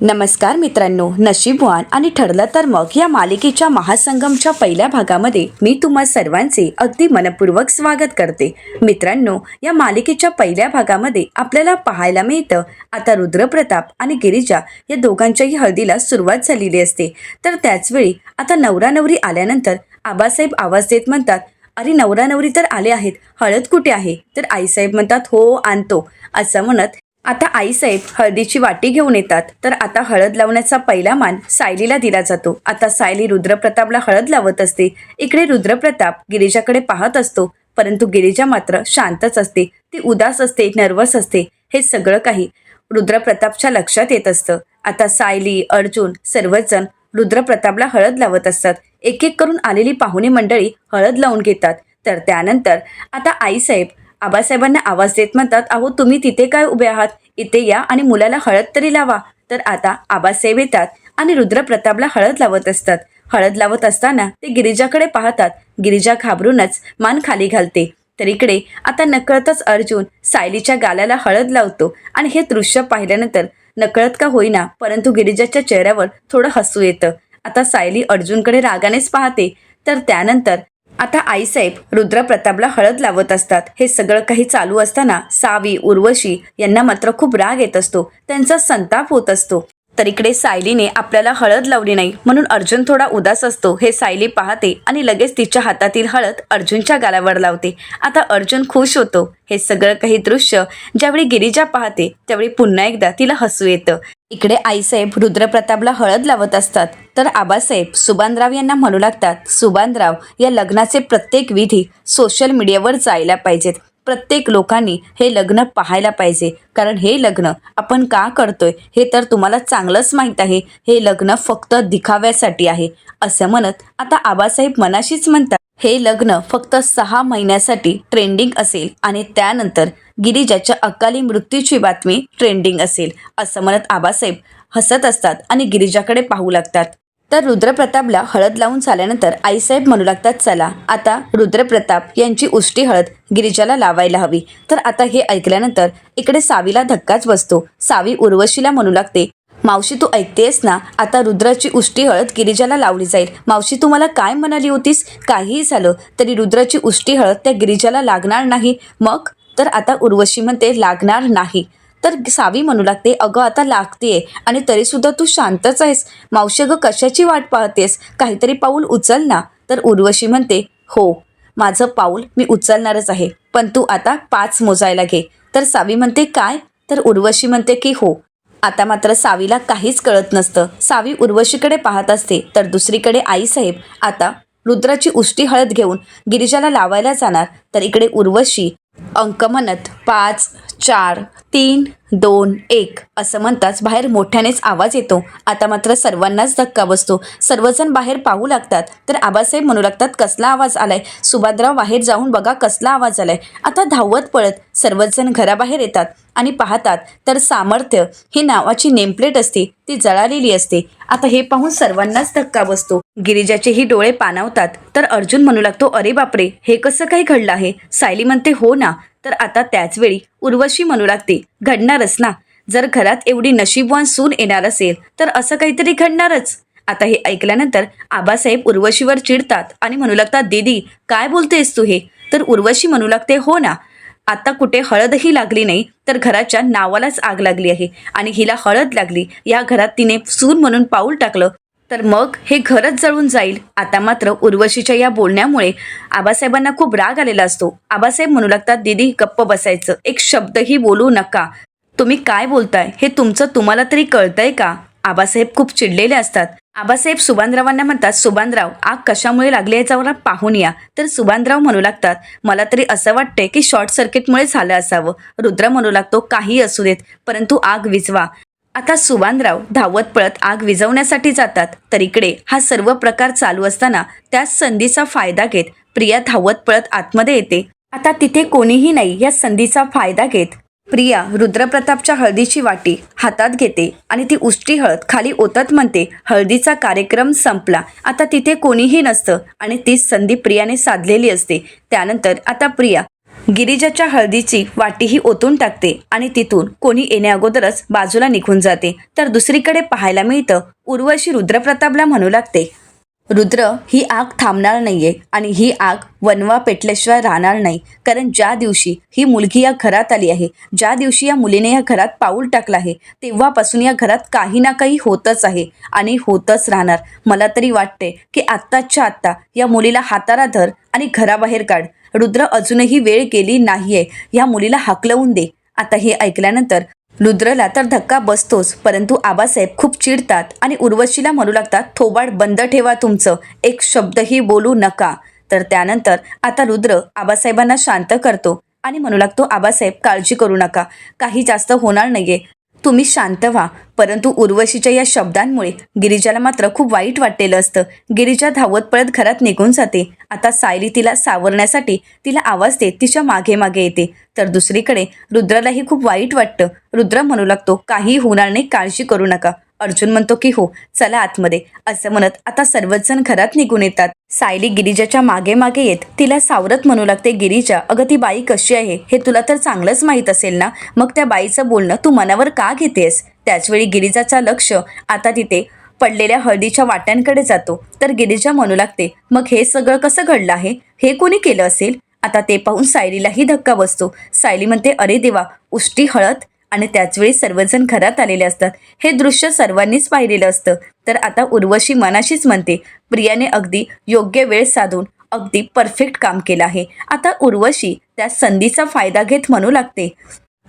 नमस्कार मित्रांनो, नशीबवान आणि ठरलं तर मग या मालिकेच्या महासंगमच्या पहिल्या भागामध्ये मी तुम्हा सर्वांचे अगदी मनपूर्वक स्वागत करते. मित्रांनो, या मालिकेच्या पहिल्या भागामध्ये आपल्याला पाहायला मिळतं आता रुद्रप्रताप आणि गिरिजा या दोघांच्याही हळदीला सुरुवात झालेली असते. तर त्याचवेळी आता नवरा नवरी आल्यानंतर आबासाहेब आवाज देत म्हणतात, अरे नवरा नवरी तर आले आहेत, हळद कुठे आहे? तर आईसाहेब म्हणतात, हो आणतो. असं म्हणत आता आईसाहेब हळदीची वाटी घेऊन येतात. तर आता हळद लावण्याचा पहिला मान सायलीला दिला जातो. आता सायली रुद्रप्रतापला हळद लावत असते. इकडे रुद्रप्रताप गिरिजाकडे पाहत असतो, परंतु गिरिजा मात्र शांतच असते. ती उदास असते, नर्वस असते. हे सगळं काही रुद्रप्रतापच्या लक्षात येत असतं. आता सायली, अर्जुन सर्वच जण रुद्रप्रतापला हळद लावत असतात. एक एक करून आलेली पाहुणे मंडळी हळद लावून घेतात. तर त्यानंतर आता आईसाहेब आबासाहेबांना आवाज देत म्हणतात, अहो तुम्ही तिथे काय उभे आहात, इथे या आणि मुलाला हळद तरी लावा. तर आता आबासाहेब येतात आणि रुद्रप्रतापला हळद लावत असतात. हळद लावत असताना ते गिरिजाकडे पाहतात. गिरिजा घाबरूनच मान खाली घालते. तर इकडे आता नकळतच अर्जुन सायलीच्या गालाला हळद लावतो आणि हे दृश्य पाहिल्यानंतर नकळत का होईना परंतु गिरिजाच्या चेहऱ्यावर थोडं हसू येतं. आता सायली अर्जुनकडे रागानेच पाहते. तर त्यानंतर आता आईसाहेब रुद्रप्रतापला हळद लावत असतात. हे सगळं काही चालू असताना सावी, उर्वशी यांना मात्र खूप राग येत असतो. त्यांचा संताप होत असतो. तर इकडे सायलीने आपल्याला हळद लावली नाही म्हणून अर्जुन थोडा उदास असतो. हे सायली पाहते आणि लगेच तिच्या हातातील हळद अर्जुनच्या गालावर लावते. आता अर्जुन खुश होतो. हे सगळं काही दृश्य ज्यावेळी गिरिजा पाहते त्यावेळी पुन्हा एकदा तिला हसू येतं. इकडे आईसाहेब रुद्रप्रतापला हळद लावत असतात. तर आबासाहेब सुभानराव यांना म्हणू लागतात, सुभानराव, या लग्नाचे प्रत्येक विधी सोशल मीडियावर जायला पाहिजेत. प्रत्येक लोकांनी हे लग्न पाहायला पाहिजे, कारण हे लग्न आपण का करतोय हे तर तुम्हाला चांगलंच माहीत आहे. हे लग्न फक्त दिखाव्यासाठी आहे. असं म्हणत आता आबासाहेब मनाशीच म्हणतात, हे लग्न फक्त 6 महिन्यासाठी ट्रेंडिंग असेल आणि त्यानंतर गिरिजाच्या अकाली मृत्यूची बातमी ट्रेंडिंग असेल. असं म्हणत आबासाहेब हसत असतात आणि गिरिजाकडे पाहू लागतात. तर रुद्रप्रतापला हळद लावून झाल्यानंतर आईसाहेब म्हणू लागतात, चला आता रुद्रप्रताप यांची उष्टी हळद गिरिजाला लावायला हवी. तर आता हे ऐकल्यानंतर इकडे सावीला धक्काच बसतो. सावी उर्वशीला म्हणू लागते, मावशी तू ऐकतेस ना, आता रुद्राची उष्टी हळद गिरिजाला लावली जाईल. मावशी तू मला काय म्हणाली होतीस, काहीही झालं तरी रुद्राची उष्टी हळद त्या गिरिजाला लागणार नाही. मग तर आता उर्वशी म्हणते लागणार नाही. तर सावी म्हणू लागते, अगं आता लागतेय आणि तरीसुद्धा तू शांतच आहेस. मावशी अगं कशाची वाट पाहतेस, काहीतरी पाऊल उचल ना. तर उर्वशी म्हणते, हो माझं पाऊल मी उचलणारच आहे, पण तू आता 5 मोजायला घे. तर सावी म्हणते, काय? तर उर्वशी म्हणते की हो. आता मात्र सावीला काहीच कळत नसतं. सावी उर्वशीकडे पाहत असते. तर दुसरीकडे आईसाहेब आता रुद्राची उष्टी हळद घेऊन गिरिजाला लावायला जाणार. तर इकडे उर्वशी अंक म्हणत 5, 4, 3, 2, 1 असं म्हणताच बाहेर मोठ्यानेच आवाज येतो. आता मात्र सर्वांनाच धक्का बसतो. सर्वजण बाहेर पाहू लागतात. तर आबासाहेब म्हणू लागतात, कसला आवाज आलाय? सुभाद्राव बाहेर जाऊन बघा कसला आवाज आलाय. आता धावत पळत सर्वजण घराबाहेर येतात आणि पाहतात तर सामर्थ्य ही नावाची नेमप्लेट असते ती जळालेली असते. आता हे पाहून सर्वांनाच धक्का बसतो. गिरिजाचेही डोळे पाणावतात. तर अर्जुन म्हणू लागतो, अरे बापरे, हे कसं काही घडलं आहे? सायली म्हणते, हो ना. तर आता त्याच वेळी उर्वशी म्हणू लागते, घडणारच ना, जर घरात एवढी नशीबवान सून येणार असेल तर असं काहीतरी घडणारच. आता हे ऐकल्यानंतर आबासाहेब उर्वशीवर चिडतात आणि म्हणू लागतात, दीदी काय बोलतेस तू हे? तर उर्वशी म्हणू लागते, हो ना, आता कुठे हळदही लागली नाही तर घराच्या नावालाच आग लागली आहे आणि हिला हळद लागली, या घरात तिने सून म्हणून पाऊल टाकलं तर मग हे घरच जळून जाईल. आता मात्र उर्वशीच्या या बोलण्यामुळे आबासाहेबांना खूप राग आलेला असतो. आबासाहेब म्हणू लागतात, दीदी गप्प बसायचं, एक शब्दही बोलू नका. तुम्ही काय बोलताय हे तुमचं तुम्हाला तरी कळतंय का? आबासाहेब खूप चिडलेले असतात. आबासाहेब सुभानरावांना म्हणतात, सुभानराव आग कशामुळे लागली आहे जरा पाहून या. तर सुभानराव म्हणू लागतात, मला तरी असं वाटतंय की शॉर्ट सर्किटमुळे झालं असावं. रुद्र म्हणू लागतो, काही असू देत परंतु आग विझवा. आता सुभानराव धावत पळत आग विझवण्यासाठी जातात. तर इकडे हा सर्व प्रकार चालू असताना त्याच संधीचा फायदा घेत प्रिया धावत पळत आतमध्ये येते. आता तिथे कोणीही नाही. या संधीचा फायदा घेत प्रिया रुद्रप्रतापच्या हळदीची वाटी हातात घेते आणि ती उष्टी हळद खाली ओतत म्हणते, हळदीचा कार्यक्रम संपला. आता तिथे कोणीही नसतं आणि तीच संधी प्रियाने साधलेली असते. त्यानंतर आता प्रिया गिरिजाच्या हळदीची वाटीही ओतून टाकते आणि तिथून कोणी येण्या अगोदरच बाजूला निघून जाते. तर दुसरीकडे पाहायला मिळतं उर्वशी रुद्रप्रतापला म्हणू लागते, रुद्र, ही आग थांबणार नाहीये आणि ही आग वनवा पेटल्याशिवाय राहणार नाही. कारण ज्या दिवशी ही मुलगी या घरात आली आहे, ज्या दिवशी या मुलीने या घरात पाऊल टाकलं आहे, तेव्हापासून या घरात काही ना काही होतच आहे आणि होतच राहणार. मला तरी वाटते की आत्ताच्या आत्ता या मुलीला हाताला धर आणि घराबाहेर काढ. रुद्र, अजूनही वेळ गेली नाहीये, या मुलीला हाकलवून दे. आता हे ऐकल्यानंतर रुद्रला तर धक्का बसतोच, परंतु आबासाहेब खूप चिडतात आणि उर्वशीला म्हणू लागतात, थोबाड बंद ठेवा तुमचं, एक शब्दही बोलू नका. तर त्यानंतर आता रुद्र आबासाहेबांना शांत करतो आणि म्हणू लागतो, आबासाहेब काळजी करू नका, काही जास्त होणार नाहीये, तुम्ही शांत व्हा. परंतु उर्वशीच्या या शब्दांमुळे गिरिजाला मात्र खूप वाईट वाटलेलं असतं. गिरिजा धावत पळत घरात निघून जाते. आता सायली तिला सावरण्यासाठी तिला आवाज देत तिच्या मागे मागे येते. तर दुसरीकडे रुद्रालाही खूप वाईट वाटतं. रुद्र म्हणू लागतो, काही होणार नाही, काळजी करू नका. अर्जुन म्हणतो की हो, चला आतमध्ये. असं म्हणत आता सर्वच जण घरात निघून येतात. सायली गिरिजाच्या मागे मागे येत तिला सावरत म्हणू लागते, गिरिजा, अगं ती बाई कशी आहे हे तुला तर चांगलंच माहीत असेल ना, मग त्या बाईचं बोलणं तू मनावर का घेतेस? त्याचवेळी गिरिजाचा लक्ष आता तिथे पडलेल्या हळदीच्या वाट्यांकडे जातो. तर गिरिजा म्हणू लागते, मग हे सगळं कसं घडलं आहे, हे कोणी केलं असेल? आता ते पाहून सायलीलाही धक्का बसतो. सायली म्हणते, अरे देवा, उष्टी हळद. आणि त्याचवेळी सर्वजण घरात आलेले असतात. हे दृश्य सर्वांनीच पाहिलेलं असतं. तर आता उर्वशी मनाशीच म्हणते, प्रियाने अगदी योग्य वेळ साधून अगदी परफेक्ट काम केलं आहे. आता उर्वशी त्या संधीचा फायदा घेत म्हणू लागते,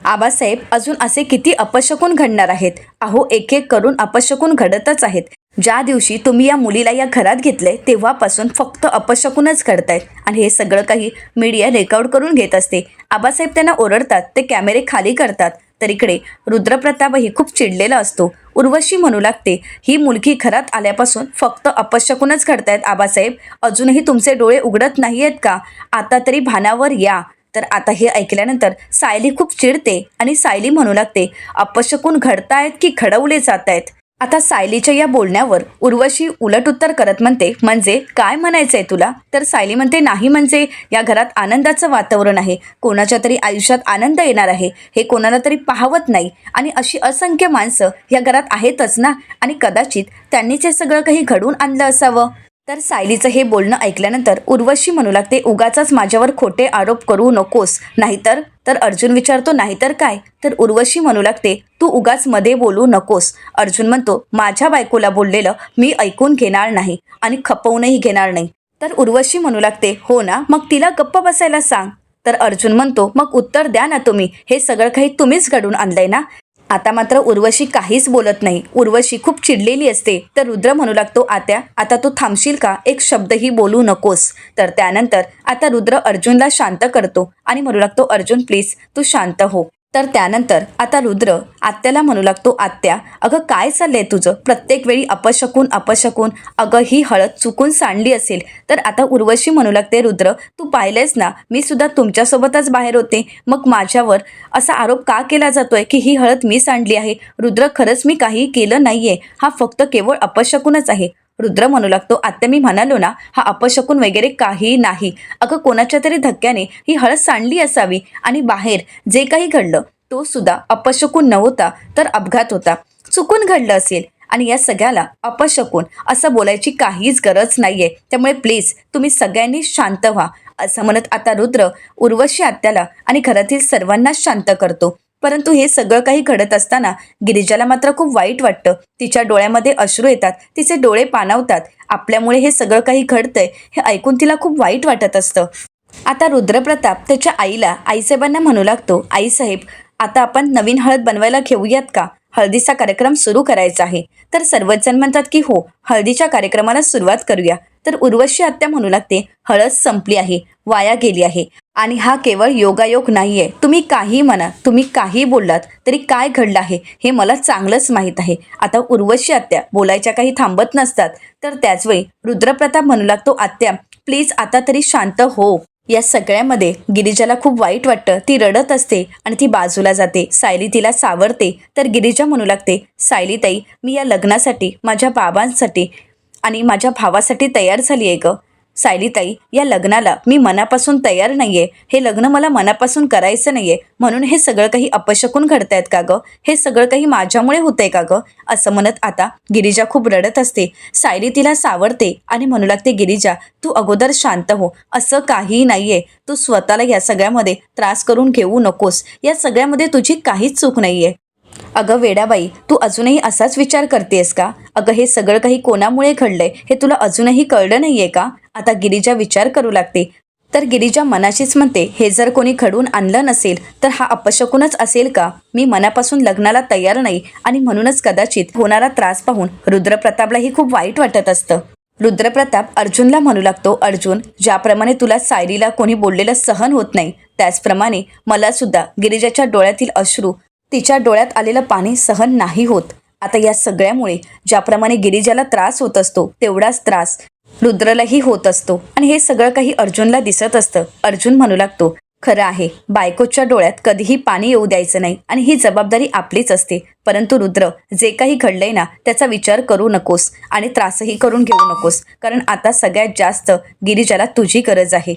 आबासाहेब, अजून असे किती अपशकुन घडणार आहेत? अहो, एक एक करून अपशकुन घडतच आहेत. ज्या दिवशी तुम्ही या मुलीला या घरात घेतले तेव्हापासून फक्त अपशकुनच घडतायत आणि हे सगळं काही मीडिया रेकॉर्ड करून घेत असते. आबासाहेब त्यांना ओरडतात, ते कॅमेरे खाली करतात. तर इकडे रुद्रप्रतापही खूप चिडलेला असतो. उर्वशी म्हणू लागते, ही मुलगी घरात आल्यापासून फक्त अपशकुनच घडतायत आबासाहेब, अजूनही तुमचे डोळे उघडत नाहीयेत का? आता तरी भानावर या. तर आता हे ऐकल्यानंतर सायली खूप चिडते आणि सायली म्हणू लागते, अपशकुन घडतायत की घडवले जात आहेत? आता सायलीच्या या बोलण्यावर उर्वशी उलट उत्तर करत म्हणते, म्हणजे काय म्हणायचंय तुला? तर सायली म्हणते, नाही म्हणजे या घरात आनंदाचं वातावरण आहे, कोणाच्या तरी आयुष्यात आनंद येणार आहे, हे कोणाला तरी पाहवत नाही आणि अशी असंख्य माणसं या घरात आहेतच ना, आणि कदाचित त्यांनीच हे सगळं काही घडवून आणलं असावं. तर सायलीचं हे बोलणं ऐकल्यानंतर उर्वशी म्हणू लागते, उगाचच माझ्यावर खोटे आरोप करू नकोस, नाहीतर. तर अर्जुन विचारतो, नाहीतर काय? तर उर्वशी म्हणू लागते, तू उगाच मध्ये बोलू नकोस. अर्जुन म्हणतो, माझ्या बायकोला बोललेलं मी ऐकून घेणार नाही आणि खपवूनही घेणार नाही. तर उर्वशी म्हणू लागते, हो ना, मग तिला गप्प बसायला सांग. तर अर्जुन म्हणतो, मग उत्तर द्या ना तुम्ही, हे सगळं काही तुम्हीच घडून आणलंय ना. आता मात्र उर्वशी काहीच बोलत नाही. उर्वशी खूप चिडलेली असते. तर रुद्र म्हणू लागतो, आत्या, आता तू थांबशील का? एक शब्दही बोलू नकोस. तर त्यानंतर आता रुद्र अर्जुनला शांत करतो आणि म्हणू लागतो, अर्जुन प्लीज तू शांत हो. तर त्यानंतर आता रुद्र आत्याला म्हणू लागतो, आत्या, अगं काय चाललंय तुझं? प्रत्येक वेळी अपशकुन अपशकुन. अगं ही हळद चुकून सांडली असेल. तर आता उर्वशी म्हणू लागते, रुद्र तू पाहिलंयस ना, मी सुद्धा तुमच्यासोबतच बाहेर होते, मग माझ्यावर असा आरोप का केला जातोय की ही हळद मी सांडली आहे? रुद्र, खरंच मी काही केलं नाहीये, हा फक्त केवळ अपशकुनच आहे. रुद्र म्हणू लागतो, आत्या मी म्हणालो ना, हा अपशकुन वगैरे काही नाही. अगं कोणाच्या तरी धक्क्याने ही हळद सांडली असावी आणि बाहेर जे काही घडलं तो सुद्धा अपशकुन नव्हता, तर अपघात होता, चुकून घडलं असेल. आणि या सगळ्याला अपशकुन असं बोलायची काहीच गरज नाहीये. त्यामुळे प्लीज तुम्ही सगळ्यांनी शांत व्हा. असं म्हणत आता रुद्र उर्वशी आत्याला आणि घरातील सर्वांनाच शांत करतो. परंतु हे सगळं काही घडत असताना गिरिजाला मात्र खूप वाईट वाटतं. तिच्या डोळ्यामध्ये अश्रू येतात, तिचे डोळे पाणावतात. आपल्यामुळे हे सगळं काही घडतंय हे ऐकून तिला खूप वाईट वाटत असतं. आता रुद्रप्रताप त्याच्या आईला, आईसाहेबांना म्हणू लागतो, आईसाहेब, आता आपण नवीन हळद बनवायला घेऊयात का? हळदीचा कार्यक्रम सुरू करायचा आहे. तर सर्वच जण म्हणतात की हो, हळदीच्या कार्यक्रमाला सुरुवात करूया. तर उर्वशी आत्या म्हणू लागते, हळद संपली आहे, वाया गेली आहे आणि हा केवळ योगायोग नाहीये. तुम्ही काही म्हणा, तुम्ही काही बोललात तरी काय घडलं आहे हे मला चांगलंच माहीत आहे. आता उर्वशी आत्या बोलायच्या काही थांबत नसतात. तर त्याचवेळी रुद्रप्रताप म्हणू लागतो, आत्या प्लीज आता तरी शांत हो. या सगळ्यामध्ये गिरिजाला खूप वाईट वाटतं. ती रडत असते आणि ती बाजूला जाते. सायली तिला सावरते. तर गिरिजा म्हणू लागते, सायलीताई, मी या लग्नासाठी माझ्या बाबांसाठी आणि माझ्या भावासाठी तयार झाली आहे गं. सायलीताई, या लग्नाला मी मनापासून तयार नाहीये. हे लग्न मला मनापासून करायचं नाहीये, म्हणून हे सगळं काही अपशकून घडतायत का गं? हे सगळं काही माझ्यामुळे होतंय का गं? असं म्हणत आता गिरिजा खूप रडत असते. सायली तिला सावरते आणि म्हणू लागते, गिरिजा तू अगोदर शांत हो. असं काहीही नाहीये. तू स्वतःला या सगळ्यामध्ये त्रास करून घेऊ नकोस. या सगळ्यामध्ये तुझी काहीच चूक नाहीये. अगं वेडाबाई, तू अजूनही असाच विचार करतेस का? अगं हे सगळं काही कोणामुळे घडलंय हे तुला अजूनही कळलं नाहीये का? आता गिरिजा विचार करू लागते. तर गिरिजा मनाशीच म्हणते, हे जर कोणी घडवून आणलं नसेल तर हा अपशकुनच असेल का? मी मनापासून लग्नाला तयार नाही आणि म्हणूनच कदाचित होणारा त्रास पाहून रुद्रप्रतापलाही खूप वाईट वाटत असतं. रुद्रप्रताप अर्जुनला म्हणू लागतो, अर्जुन, ज्याप्रमाणे तुला सायलीला कोणी बोललेलं सहन होत नाही, त्याचप्रमाणे मला सुद्धा गिरिजाच्या डोळ्यातील अश्रू, तिच्या डोळ्यात आलेलं पाणी सहन नाही होत. आता या सगळ्यामुळे ज्याप्रमाणे गिरिजाला त्रास होत असतो तेवढाच त्रास रुद्रलाही होत असतो आणि हे सगळं काही अर्जुनला दिसत असतं. अर्जुन म्हणू लागतो, खरं आहे, बायकोच्या डोळ्यात कधीही पाणी येऊ द्यायचं नाही आणि ही जबाबदारी आपलीच असते. परंतु रुद्र, जे काही घडलंय ना त्याचा विचार करू नकोस आणि त्रासही करून घेऊ नकोस, कारण आता सगळ्यात जास्त गिरिजाला तुझी गरज आहे.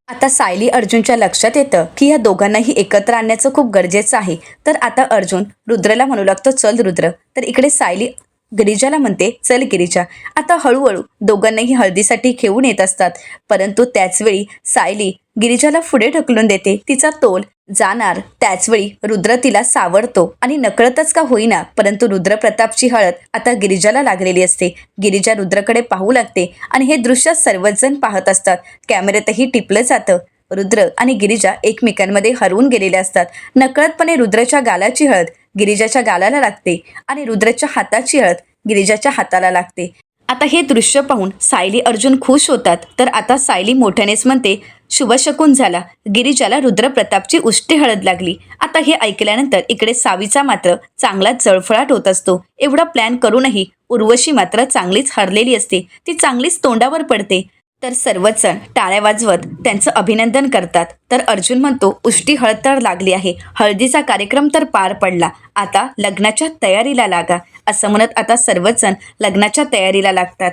आता सायली अर्जुनच्या लक्षात येतं की या दोघांनाही एकत्र आणण्याचं खूप गरजेचं आहे. तर आता अर्जुन रुद्रला म्हणू लागतो, चल रुद्र. तर इकडे सायली गिरिजाला म्हणते, चल गिरिजा. आता हळूहळू दोघांनाही हळदीसाठी घेऊन येत असतात. परंतु त्याचवेळी सायली गिरिजाला पुढे ढकलून देते. तिचा तोल जाणार त्याचवेळी रुद्र तिला सावरतो आणि नकळतच का होईना परंतु रुद्रप्रतापची हळद आता गिरिजाला लागलेली असते. गिरिजा रुद्रकडे पाहू लागते आणि हे दृश्य सर्वच जण पाहत असतात. कॅमेऱ्यातही टिपलं जातं. रुद्र आणि गिरिजा एकमेकांमध्ये हरवून गेलेले असतात. नकळतपणे रुद्रच्या गालाची हळद गिरिजाच्या गालाला लागते आणि रुद्रच्या हाताची हळद गिरिजाच्या हाताला लागते. आता हे दृश्य पाहून सायली अर्जुन खुश होतात. तर आता सायली मोठ्यानेच म्हणते, शुभशकून झाला, गिरिजाला रुद्रप्रतापची उष्टी हळद लागली. आता हे ऐकल्यानंतर इकडे सावीचा मात्र चांगलाच जळफळाट होत असतो. एवढा प्लॅन करूनही उर्वशी मात्र चांगलीच हरलेली असते. ती चांगलीच तोंडावर पडते. तर सर्वच जण टाळ्या वाजवत त्यांचं अभिनंदन करतात. तर अर्जुन म्हणतो, उष्टी हळद तर लागली आहे, हळदीचा कार्यक्रम तर पार पडला, आता लग्नाच्या तयारीला लागा. असं म्हणत आता सर्वच जण लग्नाच्या तयारीला लागतात.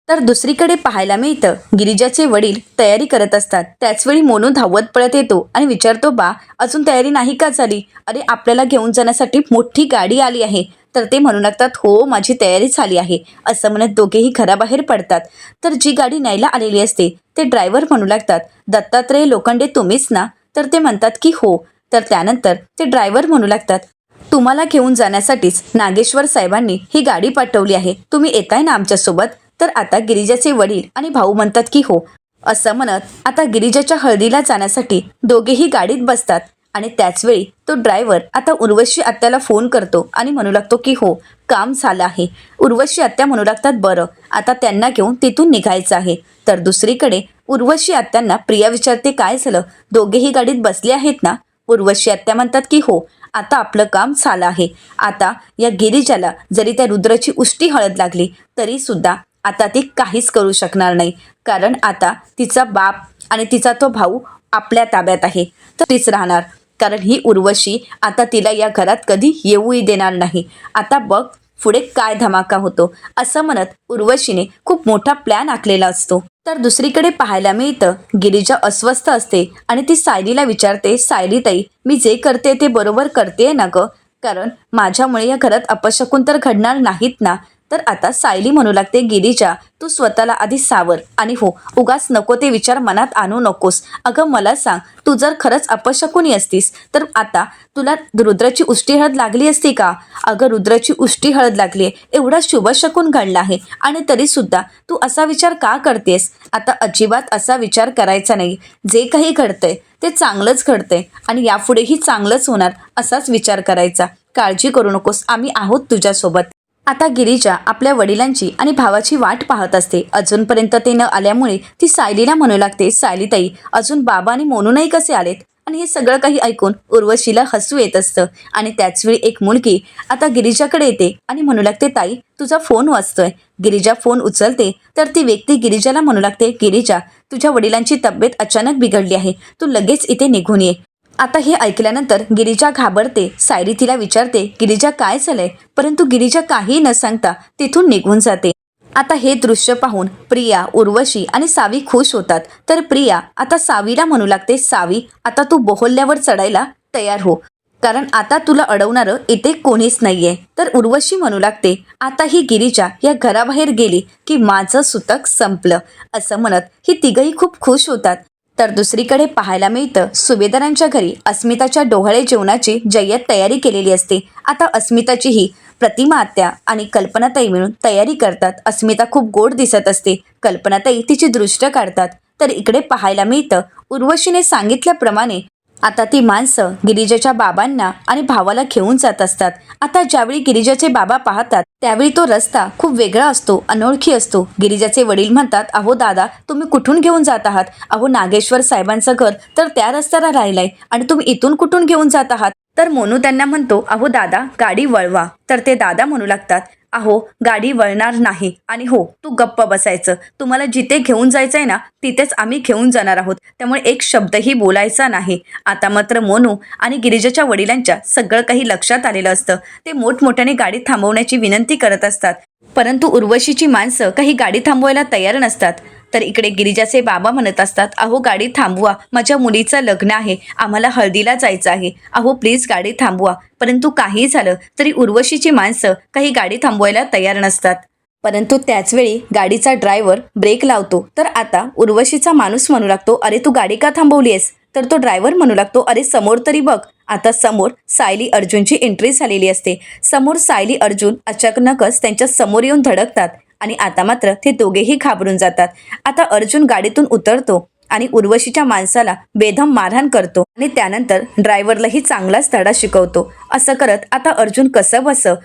तर दुसरीकडे पाहायला मिळतं, गिरिजाचे वडील तयारी करत असतात. त्याचवेळी मोनू धावत पळत येतो आणि विचारतो, बा अजून तयारी नाही का झाली? अरे आपल्याला घेऊन जाण्यासाठी मोठी गाडी आली आहे. तर ते म्हणू लागतात, हो माझी तयारी झाली आहे. असं म्हणत दोघेही घराबाहेर पडतात. तर जी गाडी न्यायला आलेली असते ते ड्रायव्हर म्हणू लागतात, दत्तात्रय लोखंडे तुम्हीच ना? तर ते म्हणतात की हो. तर त्यानंतर ते ड्रायव्हर म्हणू लागतात, तुम्हाला घेऊन जाण्यासाठीच नागेश्वर साहेबांनी ही गाडी पाठवली आहे, तुम्ही येताय ना आमच्यासोबत? तर आता गिरिजाचे वडील आणि भाऊ म्हणतात की हो. असं म्हणत आता गिरिजाच्या हळदीला जाण्यासाठी दोघेही गाडीत बसतात. आणि त्याचवेळी तो ड्रायव्हर आता उर्वशी आत्याला फोन करतो आणि म्हणू लागतो की हो काम झालं आहे. उर्वशी आत्या म्हणू लागतात, बरं आता त्यांना घेऊन तिथून निघायचं आहे. तर दुसरीकडे उर्वशी आत्यांना प्रिया विचारते, काय झालं, दोघेही गाडीत बसले आहेत ना? उर्वशी आत्या म्हणतात की हो आता आपलं काम झालं आहे. आता या गिरिजाला जरी त्या रुद्राची उष्टी हळद लागली तरी सुद्धा आता ती काहीच करू शकणार नाही, कारण आता तिचा बाप आणि तिचा तो भाऊ आपल्या ताब्यात आहे. तर तीच राहणार, कारण ही उर्वशी आता तिला या घरात कधी येऊही देणार नाही. आता बघ पुढे काय धमाका होतो. असं म्हणत उर्वशीने खूप मोठा प्लॅन आखलेला असतो. तर दुसरीकडे पाहायला मिळतं, गिरिजा अस्वस्थ असते आणि ती सायलीला विचारते, सायलीताई मी जे करते ते बरोबर करते ना ग? कारण माझ्यामुळे या घरात अपशकुन तर घडणार नाहीत ना? तर आता सायली म्हणू लागते, गिरिजा तू स्वतःला आधी सावर आणि हो उगाच नको ते विचार मनात आणू नकोस. अगं मला सांग, तू जर खरंच अपशकुनी असतीस तर आता तुला रुद्राची उष्टी हळद लागली असती का? अगं रुद्राची उष्टी हळद लागली आहे, एवढा शुभशकुन घडला आहे आणि तरीसुद्धा तू असा विचार का करतेस? आता अजिबात असा विचार करायचा नाही. जे काही घडतंय ते चांगलंच घडतंय आणि यापुढेही चांगलंच होणार असाच विचार करायचा. काळजी करू नकोस, आम्ही आहोत तुझ्यासोबत. आता गिरिजा आपल्या वडिलांची आणि भावाची वाट पाहत असते. अजूनपर्यंत ते न आल्यामुळे ती सायलीला म्हणू लागते, सायलीताई अजून बाबा आणि मोनू नाही कसे आलेत? आणि हे सगळं काही ऐकून उर्वशीला हसू येत असतं. आणि त्याचवेळी एक मुलगी आता गिरिजाकडे येते आणि म्हणू लागते, ताई तुझा फोन वाजतोय. गिरिजा फोन उचलते तर ती व्यक्ती गिरिजाला म्हणू लागते, गिरिजा तुझ्या वडिलांची तब्येत अचानक बिघडली आहे, तू लगेच इथे निघून ये. आता हे ऐकल्यानंतर गिरिजा घाबरते. सायली तिला विचारते, गिरिजा काय झालंय? परंतु गिरिजा काही न सांगता तिथून निघून जाते. आता हे दृश्य पाहून प्रिया, उर्वशी आणि सावी खुश होतात. तर प्रिया आता सावीला म्हणू लागते, सावी आता तू बोहल्यावर चढायला तयार हो, कारण आता तुला अडवणारं इथे कोणीच नाहीये. तर उर्वशी म्हणू लागते, आता ही गिरिजा या घराबाहेर गेली की माझं सुतक संपलं. असं म्हणत ही तिघही खूप खुश होतात. तर दुसरीकडे पाहायला मिळतं, सुभेदारांच्या घरी अस्मिताच्या डोहाळे जेवणाची जय्यत तयारी केलेली असते. आता अस्मिताचीही प्रतिमा आत्या आणि कल्पनाताई मिळून तयारी करतात. अस्मिता खूप गोड दिसत असते, कल्पनाताई तिची दृष्ट काढतात. तर इकडे पाहायला मिळतं, उर्वशीने सांगितल्याप्रमाणे आता ती माणसं गिरिजाच्या बाबांना आणि भावाला घेऊन जात असतात. आता ज्यावेळी गिरिजाचे बाबा पाहतात त्यावेळी तो रस्ता खूप वेगळा असतो, अनोळखी असतो. गिरिजाचे वडील म्हणतात, अहो दादा, तुम्ही कुठून घेऊन जात आहात? अहो नागेश्वर साहेबांचं घर तर त्या रस्त्याला राहिलंय आणि तुम्ही इथून कुठून घेऊन जात आहात? तर मोनू त्यांना म्हणतो, अहो दादा, गाडी वळवा. तर ते दादा म्हणू लागतात, अहो गाडी वळणार नाही आणि हो, तू गप्प बसायचं. तुम्हाला जिथे घेऊन जायचंय ना तिथेच आम्ही घेऊन जाणार आहोत, त्यामुळे एक शब्दही बोलायचा नाही. आता मात्र मोनू आणि गिरिजाच्या वडिलांच्या सगळं काही लक्षात आलेलं असतं. ते मोठमोठ्याने गाडी थांबवण्याची विनंती करत असतात, परंतु उर्वशीची माणसं काही गाडी थांबवायला तयार नसतात. तर इकडे गिरिजाचे बाबा म्हणत असतात, अहो गाडी थांबवा, माझ्या मुलीचं लग्न आहे, आम्हाला हळदीला जायचं आहे, अहो प्लीज गाडी थांबवा. परंतु काही झालं तरी उर्वशीची माणसं काही गाडी थांबवायला तयार नसतात. परंतु त्याचवेळी गाडीचा ड्रायव्हर ब्रेक लावतो. तर आता उर्वशीचा माणूस म्हणू लागतो, अरे तू गाडी का थांबवलीयस? तर तो ड्रायव्हर म्हणू लागतो, अरे समोर तरी बघ. आता समोर सायली अर्जुनची एंट्री झालेली असते. समोर सायली अर्जुन अचानकच त्यांच्या समोर येऊन धडकतात आणि आता मात्र ते दोघेही घाबरून जातात. आता अर्जुन गाडीतून उतरतो आणि उर्वशीच्या माणसाला बेदम मारहाण करतो आणि त्यानंतर ड्रायव्हरलाही चांगलाच धडा शिकवतो. असं करत आता अर्जुन कसं बसं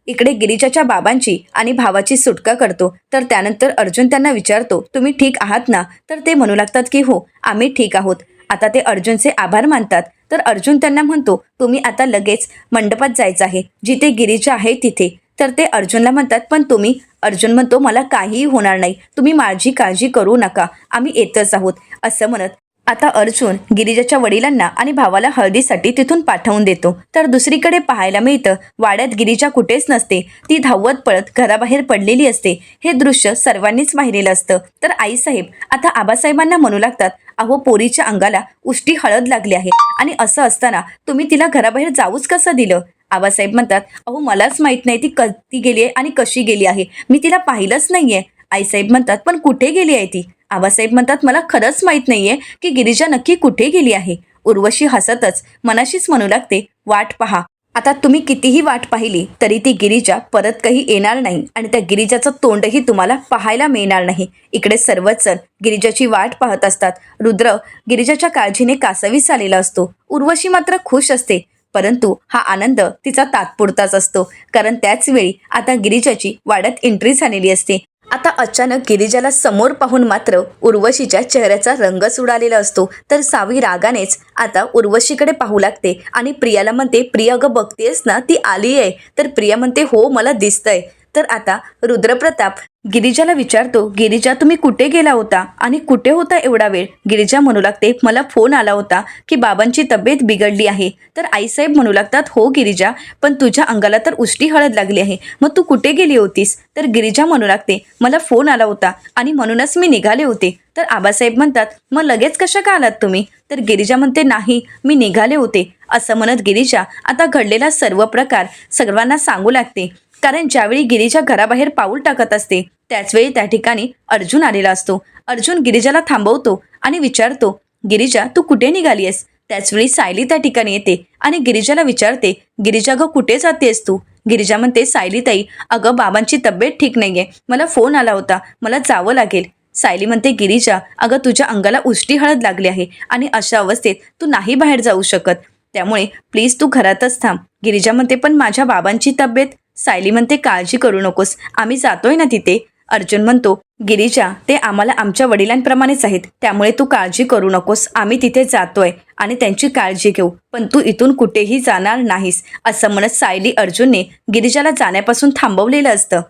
इकडे गिरिजाच्या बाबांची आणि भावाची सुटका करतो. तर त्यानंतर अर्जुन त्यांना विचारतो, तुम्ही ठीक आहात ना? तर ते म्हणू लागतात की हो, आम्ही ठीक आहोत. आता ते अर्जुनचे आभार मानतात. तर अर्जुन त्यांना म्हणतो, तुम्ही आता लगेच मंडपात जायचं आहे, जिथे गिरिजा आहे तिथे. तर ते अर्जुनला म्हणतात, पण तुम्ही? अर्जुन म्हणतो, मला काहीही होणार नाही, तुम्ही माझी काळजी करू नका, आम्ही येतच आहोत. असं म्हणत आता अर्जुन गिरिजाच्या वडिलांना आणि भावाला हळदीसाठी तिथून पाठवून देतो. तर दुसरीकडे पाहायला मिळतं, वाड्यात गिरिजा कुठेच नसते. ती धावत पळत घराबाहेर पडलेली असते. हे दृश्य सर्वांनीच पाहिलेलं असतं. तर आईसाहेब आता आबासाहेबांना म्हणू लागतात, अहो पोरीच्या अंगाला उष्टी हळद लागली आहे आणि असं असताना तुम्ही तिला घराबाहेर जाऊच कसं दिलं? आबासाहेब म्हणतात, अहो मलाच माहित नाही ती कधी गेली आहे आणि कशी गेली आहे, मी तिला पाहिलंच नाहीये. आईसाहेब म्हणतात, पण कुठे गेली आहे ती? आबासाहेब म्हणतात, मला खरंच माहित नाहीये की गिरिजा नक्की कुठे गेली आहे. उर्वशी हसतच मनाशीच म्हणू लागते, वाट पहा. आता तुम्ही कितीही वाट पाहिली तरी ती गिरिजा परत काही येणार नाही आणि त्या गिरिजाचं तोंडही तुम्हाला पाहायला मिळणार नाही. इकडे सर्वच जण गिरिजाची वाट पाहत असतात. रुद्र गिरिजाच्या काळजीने कासावीस आलेला असतो. उर्वशी मात्र खुश असते, परंतु हा आनंद तिचा तात्पुरताच असतो, कारण त्याच वेळी आता गिरिजाची वाड्यात एंट्री झालेली असते. आता अचानक गिरिजाला समोर पाहून मात्र उर्वशीच्या चेहऱ्याचा रंगच उडालेला असतो. तर सावी रागानेच आता उर्वशीकडे पाहू लागते आणि प्रियाला म्हणते, प्रिया अगं बघतेस ना, ती आली आहे. तर प्रिया म्हणते, हो मला दिसतंय. तर आता रुद्रप्रताप गिरिजाला विचारतो, गिरिजा तुम्ही कुठे गेला होता आणि कुठे होता एवढा वेळ? गिरिजा म्हणू लागते, मला फोन आला होता की बाबांची तब्येत बिघडली आहे. तर आईसाहेब म्हणू लागतात, हो गिरिजा, पण तुझ्या अंगाला तर उष्टी हळद लागली आहे, मग तू कुठे गेली होतीस? तर गिरिजा म्हणू लागते, मला फोन आला होता आणि म्हणूनच मी निघाले होते. तर आबासाहेब म्हणतात, मग लगेच कशा का आलात तुम्ही? तर गिरिजा म्हणते, नाही मी निघाले होते. असं म्हणत गिरिजा आता घडलेला सर्व प्रकार सर्वांना सांगू लागते, कारण ज्यावेळी गिरिजा घराबाहेर पाऊल टाकत असते त्याचवेळी त्या ठिकाणी अर्जुन आलेला असतो. अर्जुन गिरिजाला थांबवतो आणि विचारतो, गिरिजा तू कुठे निघालीयस? त्याचवेळी सायली त्या ठिकाणी येते आणि गिरिजाला विचारते, गिरिजा अगं कुठे जातेस तू? गिरिजा म्हणते, सायली ताई, अगं बाबांची तब्येत ठीक नाहीये, मला फोन आला होता, मला जावं लागेल. सायली म्हणते, गिरिजा अगं तुझ्या अंगाला उष्टी हळद लागली आहे आणि अशा अवस्थेत तू नाही बाहेर जाऊ शकत, त्यामुळे प्लीज तू घरातच थांब. गिरिजा म्हणते, पण माझ्या बाबांची तब्येत? सायली म्हणते, काळजी करू नकोस, आम्ही जातोय ना तिथे. अर्जुन म्हणतो, गिरिजा ते आम्हाला आमच्या वडिलांप्रमाणेच आहेत, त्यामुळे तू काळजी करू नकोस, आम्ही तिथे जातोय आणि त्यांची काळजी घेऊ, पण तू इथून कुठेही जाणार नाहीस. असं म्हणत सायली अर्जुनने गिरिजाला जाण्यापासून थांबवलेलं असतं.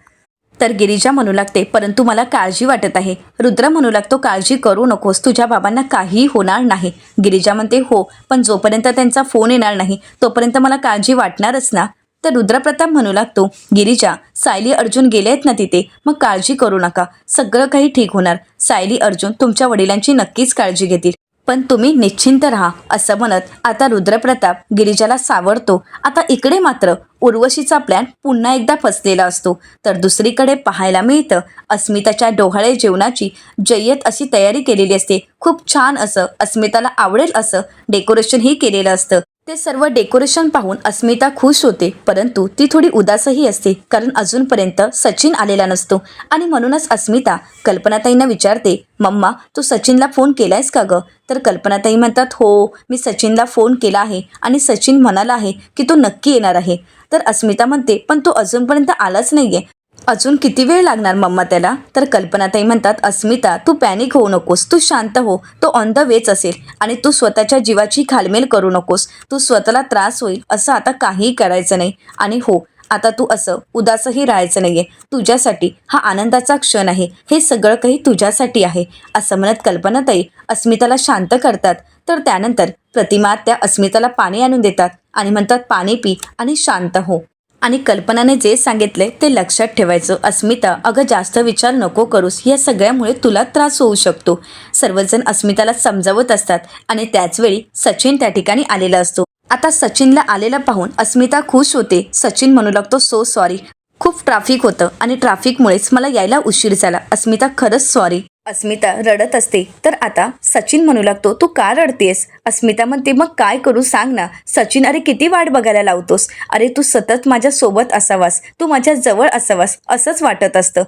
तर गिरिजा म्हणू लागते, परंतु मला काळजी वाटत आहे. रुद्र म्हणू लागतो, काळजी करू नकोस, तुझ्या बाबांना काहीही होणार नाही. गिरिजा म्हणते, हो, पण जोपर्यंत त्यांचा फोन येणार नाही तोपर्यंत मला काळजी वाटणारच ना. तर रुद्रप्रताप म्हणू लागतो, गिरिजा, सायली अर्जुन गेले आहेत ना तिथे, मग काळजी करू नका, सगळं काही ठीक होणार. सायली अर्जुन तुमच्या वडिलांची नक्कीच काळजी घेतील, पण तुम्ही निश्चिंत राहा, असं म्हणत आता रुद्रप्रताप गिरिजाला सावरतो. आता इकडे मात्र उर्वशीचा प्लॅन पुन्हा एकदा फसलेला असतो. तर दुसरीकडे पाहायला मिळतं अस्मिताच्या डोहाळे जेवणाची जय्यत अशी तयारी केलेली असते. खूप छान असं अस्मिताला आवडेल असं डेकोरेशनही केलेलं असतं. ते सर्व डेकोरेशन पाहून अस्मिता खुश होते, परंतु ती थोडी उदासही असते, कारण अजूनपर्यंत सचिन आलेला नसतो. आणि म्हणूनच अस्मिता कल्पनाताईंना विचारते, मम्मा तू सचिनला फोन केलायस का गं? तर कल्पनाताई म्हणतात, हो मी सचिनला फोन केला आहे आणि सचिन म्हणाला आहे की तो नक्की येणार आहे. तर अस्मिता म्हणते, पण तो अजूनपर्यंत आलाच नाहीये, अजून किती वेळ लागणार मम्मा त्याला? तर कल्पनाताई म्हणतात, अस्मिता तू पॅनिक होऊ नकोस, तू शांत हो, तो ऑन द वेच असेल आणि तू स्वतःच्या जीवाची घालमेल करू नकोस. तू स्वतःला त्रास होईल असं आता काहीही करायचं नाही. आणि हो, आता तू असं उदासही राहायचं नाहीये. तुझ्यासाठी हा आनंदाचा क्षण आहे, हे सगळं काही तुझ्यासाठी आहे, असं म्हणत कल्पनाताई अस्मिताला शांत करतात. तर त्यानंतर प्रतिमा त्या अस्मिताला पाणी आणून देतात आणि म्हणतात, पाणी पी आणि शांत हो. आणि कल्पनाने जे सांगितले ते लक्षात ठेवायचं. अस्मिता, अगं जास्त विचार नको करूस, या सगळ्यामुळे तुला त्रास होऊ शकतो. सर्वजण अस्मिताला समजावत असतात आणि त्याचवेळी सचिन त्या ठिकाणी आलेला असतो. आता सचिनला आलेला पाहून अस्मिता खुश होते. सचिन म्हणू लागतो, सो सॉरी, खूप ट्रॅफिक होतं आणि ट्रॅफिकमुळेच मला यायला उशीर झाला. अस्मिता, खरंच सॉरी. अस्मिता रडत असते. तर आता सचिन म्हणू लागतो, तू का रडतेस? अस्मिता म्हणते, मग काय करू सांग ना. सचिन, अरे किती वाट बघायला लावतोस? अरे तू सतत माझ्या सोबत असावास, तू माझ्या जवळ असावास असंच वाटत असतं.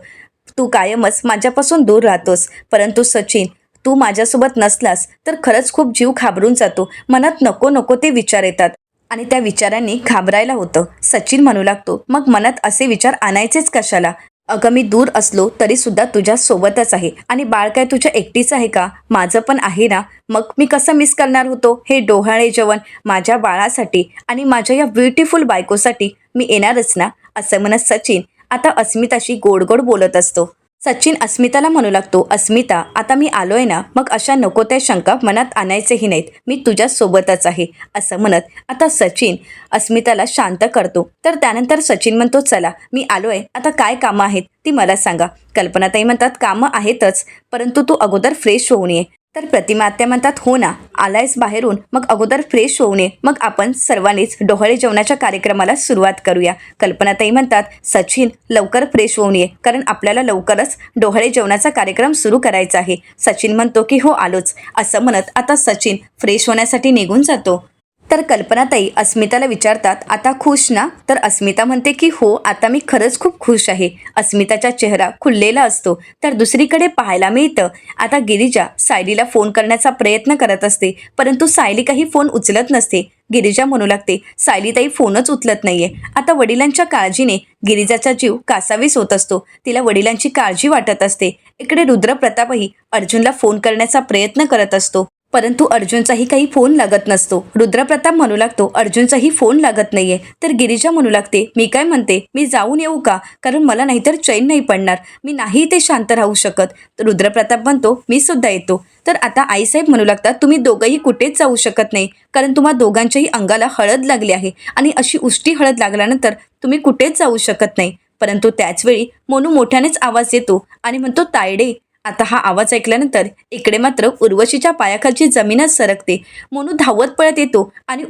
तू कायमच माझ्यापासून दूर राहतोस. परंतु सचिन, तू माझ्यासोबत नसलास तर खरंच खूप जीव घाबरून जातो. मनात नको नको ते विचार येतात आणि त्या विचारांनी घाबरायला होतं. सचिन म्हणू लागतो, मग मनात असे विचार आणायचेच कशाला? अगं मी दूर असलो तरी सुद्धा तुझ्या सोबतच आहे आणि बाळ काय तुझ्या एकटीच आहे का? माझं पण आहे ना. मग मी कसं मिस करणार होतो हे डोहाळे जेवण? माझ्या बाळासाठी आणि माझ्या या ब्युटिफुल बायकोसाठी मी येणारच ना, असं म्हणत सचिन आता अस्मिताशी गोड गोड बोलत असतो. सचिन अस्मिताला म्हणू लागतो, अस्मिता आता मी आलोय ना, मग अशा नको त्या शंका मनात आणायचेही नाहीत, मी तुझ्या सोबतच आहे, असं म्हणत आता सचिन अस्मिताला शांत करतो. तर त्यानंतर सचिन म्हणतो, चला मी आलोय, आता काय कामं आहेत ती मला सांगा. कल्पनाताई म्हणतात, कामं आहेतच, परंतु तू अगोदर फ्रेश होऊन ये. तर प्रतिमा आत्या म्हणतात, हो ना, आलायस बाहेरून, मग अगोदर फ्रेश होऊन ये, मग आपण सर्वांनीच डोहाळे जेवणाच्या कार्यक्रमाला सुरुवात करूया. कल्पनाताई म्हणतात, सचिन लवकर फ्रेश होऊन ये, कारण आपल्याला लवकरच डोहाळे जेवणाचा कार्यक्रम सुरू करायचा आहे. सचिन म्हणतो की हो आलोच, असं म्हणत आता सचिन फ्रेश होण्यासाठी निघून जातो. तर कल्पनाताई अस्मिताला विचारतात, आता खुश ना? तर अस्मिता म्हणते की हो, आता मी खरंच खूप खुश आहे. अस्मिताचा चेहरा खुललेला असतो. तर दुसरीकडे पाहायला मिळतं आता गिरिजा सायलीला फोन करण्याचा प्रयत्न करत असते, परंतु सायली काही फोन उचलत नसते. गिरिजा म्हणू लागते, सायलीताई फोनच उचलत नाहीये. आता वडिलांच्या काळजीने गिरिजाचा जीव कासावीस होत असतो. तिला वडिलांची काळजी वाटत असते. इकडे रुद्रप्रतापही अर्जुनला फोन करण्याचा प्रयत्न करत असतो, परंतु अर्जुनचाही काही फोन लागत नसतो. रुद्रप्रताप म्हणू लागतो, अर्जुनचाही फोन लागत नाहीये. तर गिरिजा म्हणू लागते, मी काय म्हणते, मी जाऊन येऊ का? कारण मला नाहीतर चैन नाही पडणार, मी नाही इथे शांत राहू शकत. तर रुद्रप्रताप म्हणतो, मी सुद्धा येतो. तर आता आईसाहेब म्हणू लागतात, तुम्ही दोघंही कुठेच जाऊ शकत नाही, कारण तुम्हा दोघांच्याही अंगाला हळद लागली आहे आणि अशी उष्टी हळद लागल्यानंतर तुम्ही कुठेच जाऊ शकत नाही. परंतु त्याचवेळी मोनू मोठ्यानेच आवाज येतो आणि म्हणतो, तायडे. आता हा आवाज ऐकल्यानंतर इकडे मात्र उर्वशीच्या पायाखालची जमीनच सरकते. मोनू धावत पळत येतो आणि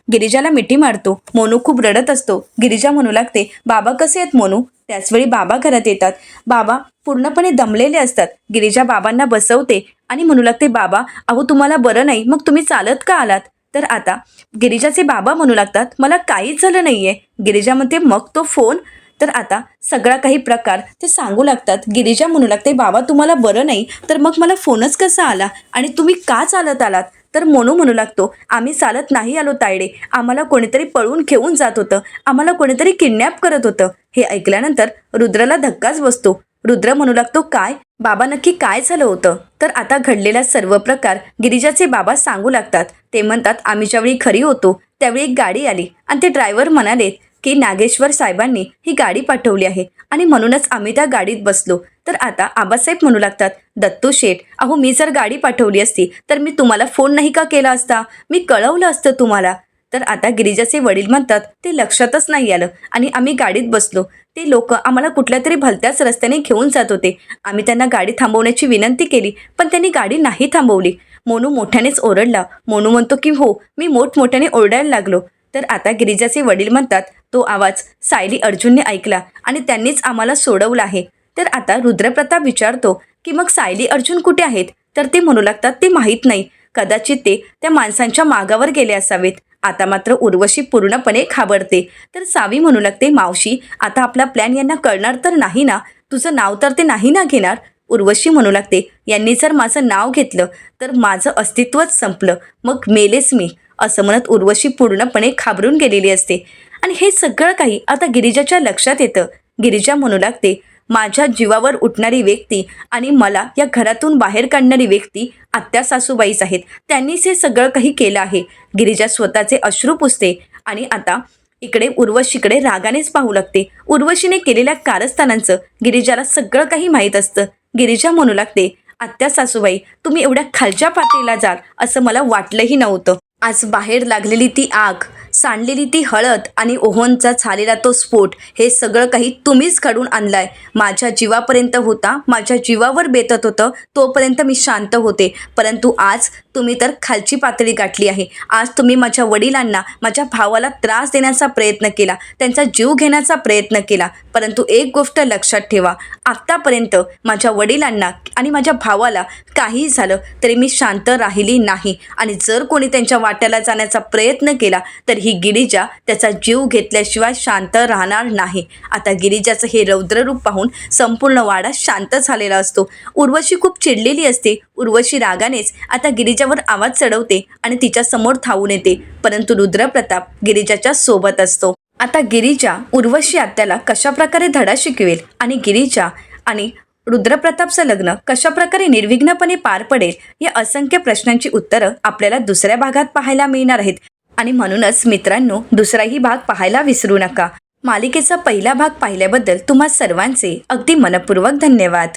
गिरिजाला मिठी मारतो. मोनू खूप रडत असतो. गिरिजा म्हणू लागते, बाबा कसे आहेत मोनू? त्याचवेळी बाबा घरात येतात. बाबा पूर्णपणे दमलेले असतात. गिरिजा बाबांना बसवते आणि म्हणू लागते, बाबा अहो तुम्हाला बरं नाही, मग तुम्ही चालत का आलात? तर आता गिरिजाचे बाबा म्हणू लागतात, मला काहीच झालं नाहीये. गिरिजा म्हणते, मग तो फोन? तर आता सगळा काही प्रकार ते सांगू लागतात. गिरिजा म्हणू लागते, बाबा तुम्हाला बरं नाही तर मग मला फोनच कसा आला आणि तुम्ही का चालत आलात? तर मोनू म्हणू लागतो, आम्ही चालत नाही आलो तायडे, आम्हाला कोणीतरी पळून घेऊन जात होतं, आम्हाला कोणीतरी किडनॅप करत होतं. हे ऐकल्यानंतर रुद्रला धक्काच बसतो. रुद्र म्हणू लागतो, काय बाबा नक्की काय झालं होतं? तर आता घडलेला सर्व प्रकार गिरिजाचे बाबा सांगू लागतात. ते म्हणतात, आम्ही ज्यावेळी घरी होतो त्यावेळी एक गाडी आली आणि ते ड्रायव्हर म्हणाले की नागेश्वर साहेबांनी ही गाडी पाठवली आहे आणि म्हणूनच आम्ही त्या गाडीत बसलो. तर आता आबासाहेब म्हणू लागतात, दत्तू शेठ अहो, मी जर गाडी पाठवली असती तर मी तुम्हाला फोन नाही का केला असता? मी कळवलं असतं तुम्हाला. तर आता गिरिजाचे वडील म्हणतात ते लक्षातच नाही आलं आणि आम्ही गाडीत बसलो. ते लोक आम्हाला कुठल्या तरी भलत्याच रस्त्याने घेऊन जात होते. आम्ही त्यांना गाडी थांबवण्याची विनंती केली पण त्यांनी गाडी नाही थांबवली. मोनू मोठ्यानेच ओरडला. मोनू म्हणतो की हो, मी मोठमोठ्याने ओरडायला लागलो. तर आता गिरिजाचे वडील म्हणतात तो आवाज सायली अर्जुनने ऐकला आणि त्यांनीच आम्हाला सोडवलं आहे. तर आता रुद्रप्रताप विचारतो की मग सायली अर्जुन कुठे आहेत? तर ते म्हणू लागतात ते माहीत नाही. कदाचित ते त्या माणसांच्या मागावर गेले असावेत. आता मात्र उर्वशी पूर्णपणे घाबरते. तर सावी म्हणू लागते मावशी, आता आपला प्लॅन यांना कळणार तर नाही ना? तुझं नाव तर ते नाही ना घेणार? उर्वशी म्हणू लागते यांनी जर माझं नाव घेतलं तर माझं अस्तित्वच संपलं, मग मेलेच मी. असं म्हणत उर्वशी पूर्णपणे घाबरून गेलेली असते. आणि हे सगळं काही आता गिरिजाच्या लक्षात येतं. गिरिजा म्हणू लागते माझ्या जीवावर उठणारी व्यक्ती आणि मला या घरातून बाहेर काढणारी व्यक्ती आत्या सासूबाईच आहेत. त्यांनीच हे सगळं काही केलं आहे. गिरिजा स्वतःचे अश्रू पुसते आणि आता इकडे उर्वशीकडे रागानेच पाहू लागते. उर्वशीने केलेल्या कारस्थानांचं गिरिजाला सगळं काही माहीत असतं. गिरिजा म्हणू लागते आत्या सासूबाई, तुम्ही एवढ्या खालच्या पातळीला जाल असं मला वाटलंही नव्हतं. आज बाहेर लागलेली ती आग, सांडलेली ती हळद आणि ओव्हनचा झालेला तो स्फोट, हे सगळं काही तुम्हीच घडून आणलाय. माझ्या जीवापर्यंत होता, माझ्या जीवावर बेतत होतं तोपर्यंत मी शांत होते, परंतु आज तुम्ही तर खालची पातळी गाठली आहे. आज तुम्ही माझ्या वडिलांना, माझ्या भावाला त्रास देण्याचा प्रयत्न केला, त्यांचा जीव घेण्याचा प्रयत्न केला. परंतु एक गोष्ट लक्षात ठेवा, आत्तापर्यंत माझ्या वडिलांना आणि माझ्या भावाला काही झालं तरी मी शांत राहिली नाही. आणि जर कोणी त्यांच्या वाट्याला जाण्याचा प्रयत्न केला तर ही गिरिजा त्याचा जीव घेतल्याशिवाय शांत राहणार नाही. आता गिरिजाचं हे रौद्ररूप पाहून संपूर्ण वाडा शांत झालेला असतो. उर्वशी खूप चिडलेली असते. उर्वशी रागानेच आता गिरिजावर आवाज चढवते आणि तिच्या समोर धावून येते. परंतु रुद्रप्रताप गिरिजाच्या सोबत असतो. आता गिरिजा उर्वशी आत्याला कशाप्रकारे धडा शिकवेल आणि गिरिजा आणि रुद्रप्रतापचं लग्न कशाप्रकारे निर्विघ्नपणे पार पडेल, या असंख्य प्रश्नांची उत्तरं आपल्याला दुसऱ्या भागात पाहायला मिळणार आहेत. आणि म्हणूनच मित्रांनो, दुसराही भाग पाहायला विसरू नका. मालिकेचा पहिला भाग पाहिल्याबद्दल तुम्हा सर्वांचे अगदी मनपूर्वक धन्यवाद.